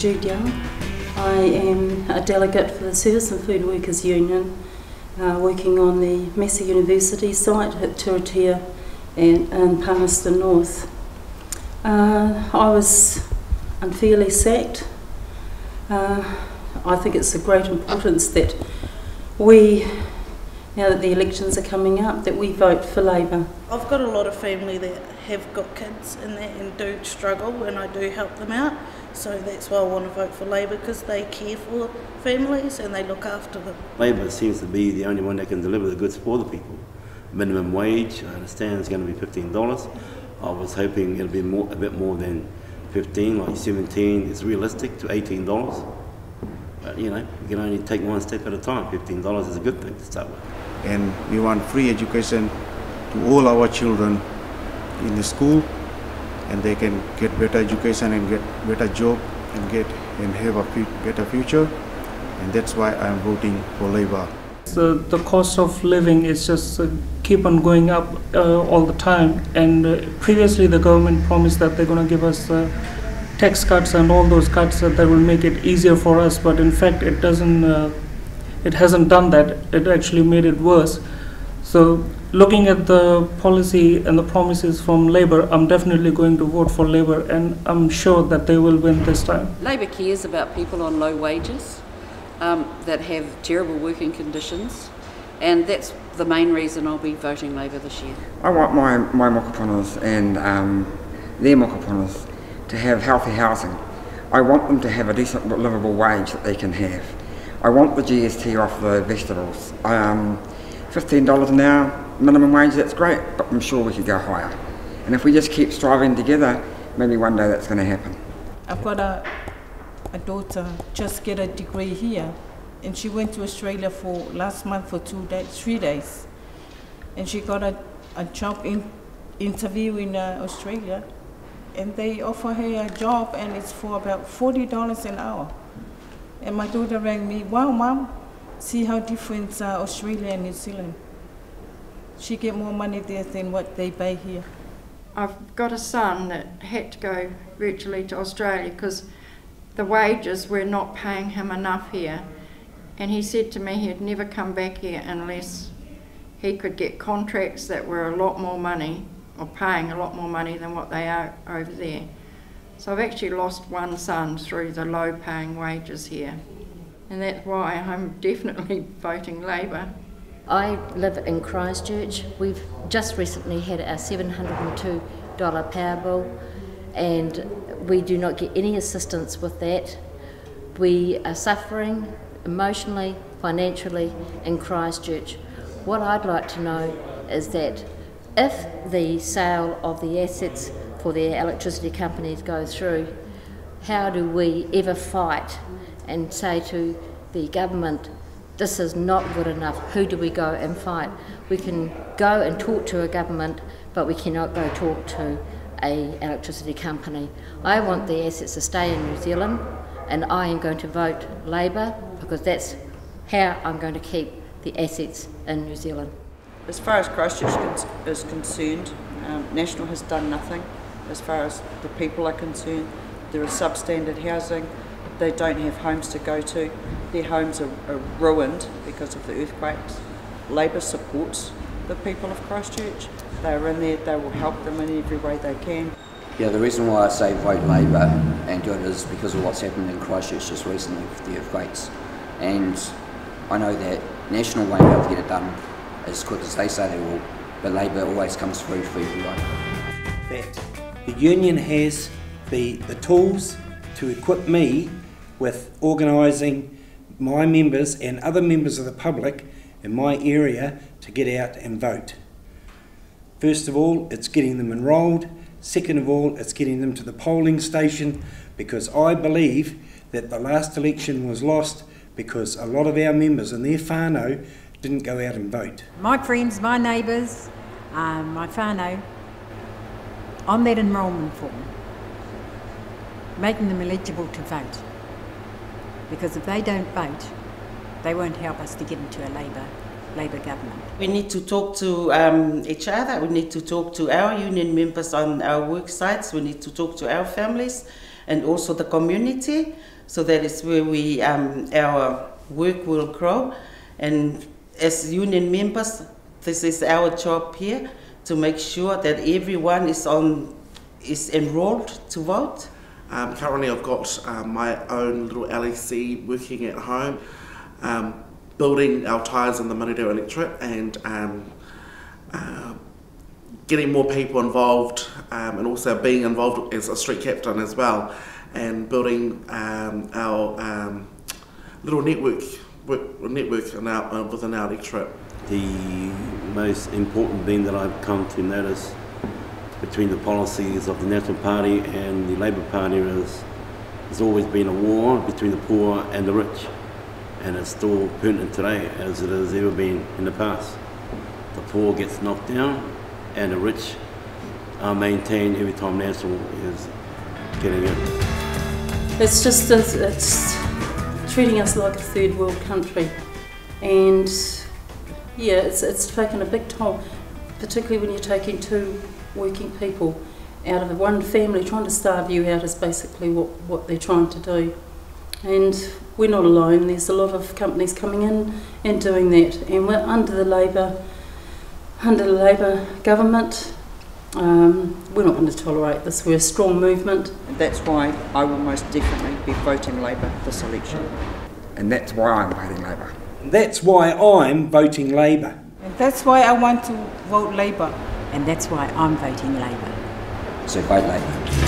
Julia. I am a delegate for the Service and Food Workers Union, working on the Massey University site at Turitea and Palmerston North. I was unfairly sacked. I think it's of great importance that we, now that the elections are coming up, that we vote for Labour. I've got a lot of family that have got kids in that and do struggle, and I do help them out. So that's why I want to vote for Labour, because they care for families and they look after them. Labour seems to be the only one that can deliver the goods for the people. Minimum wage, I understand, is going to be $15. I was hoping it'll be a bit more than 15, like 17 is realistic, to $18. But you know, you can only take one step at a time. $15 is a good thing to start with. And we want free education to all our children in the school, and they can get better education and get better job and have a better future, and that's why I'm voting for Labour. So the cost of living is just keep on going up all the time, and previously the government promised that they're going to give us tax cuts and all those cuts that will make it easier for us, but in fact it doesn't. It hasn't done that. It actually made it worse. So looking at the policy and the promises from Labour, I'm definitely going to vote for Labour, and I'm sure that they will win this time. Labour cares about people on low wages that have terrible working conditions, and that's the main reason I'll be voting Labour this year. I want my mokoponas and their mokoponas to have healthy housing. I want them to have a decent livable wage that they can have. I want the GST off the vegetables. $15 an hour minimum wage, that's great, but I'm sure we could go higher. And if we just keep striving together, maybe one day that's going to happen. I've got a daughter just get a degree here, and she went to Australia for last month for 3 days, and she got a job interview in Australia, and they offer her a job, and it's for about $40 an hour. And my daughter rang me, "Wow, Mom, see how different Australia and New Zealand. She get more money there than what they pay here." I've got a son that had to go virtually to Australia because the wages were not paying him enough here. And he said to me he'd never come back here unless he could get contracts that were a lot more money, or paying a lot more money than what they are over there. So I've actually lost one son through the low paying wages here. And that's why I'm definitely voting Labour. I live in Christchurch. We've just recently had our $702 power bill, and we do not get any assistance with that. We are suffering emotionally, financially in Christchurch. What I'd like to know is that if the sale of the assets for the electricity companies go through, how do we ever fight and say to the government, this is not good enough? Who do we go and fight? We can go and talk to a government, but we cannot go talk to an electricity company. I want the assets to stay in New Zealand, and I am going to vote Labour because that's how I'm going to keep the assets in New Zealand. As far as Christchurch is concerned, National has done nothing. As far as the people are concerned, there is substandard housing. They don't have homes to go to. Their homes are ruined because of the earthquakes. Labour supports the people of Christchurch. They're in there, they will help them in every way they can. Yeah, the reason why I say vote Labour and do it is because of what's happened in Christchurch just recently with the earthquakes. And I know that National won't be able to get it done as quick as they say they will, but Labour always comes through for everyone. That the union has the tools to equip me with organising my members and other members of the public in my area to get out and vote. First of all, it's getting them enrolled. Second of all, it's getting them to the polling station, because I believe that the last election was lost because a lot of our members and their whānau didn't go out and vote. My friends, my neighbours, my whānau, on that enrolment form, making them eligible to vote. Because if they don't vote, they won't help us to get into a Labour government. We need to talk to each other. We need to talk to our union members on our work sites. We need to talk to our families. and also the community. So that is where we our work will grow. And as union members, this is our job here to make sure that everyone is enrolled to vote. Currently I've got my own little LEC working at home, building our ties in the Manureo electorate and getting more people involved, and also being involved as a street captain as well, and building our little network within our electorate. The most important thing that I've come to notice between the policies of the National Party and the Labour Party is there's always been a war between the poor and the rich, and it's still pertinent today as it has ever been in the past. The poor gets knocked down and the rich are maintained every time National is getting in. It's just it's treating us like a third world country, and yeah, it's taken a big toll, particularly when you're taking two working people out of one family. Trying to starve you out is basically what they're trying to do. And we're not alone, there's a lot of companies coming in and doing that, and we're under the Labour government. We're not going to tolerate this. We're a strong movement. And that's why I will most definitely be voting Labour this election. And that's why I'm voting Labour. That's why I'm voting Labour. And that's why I want to vote Labour. And that's why I'm voting Labour. So vote Labour.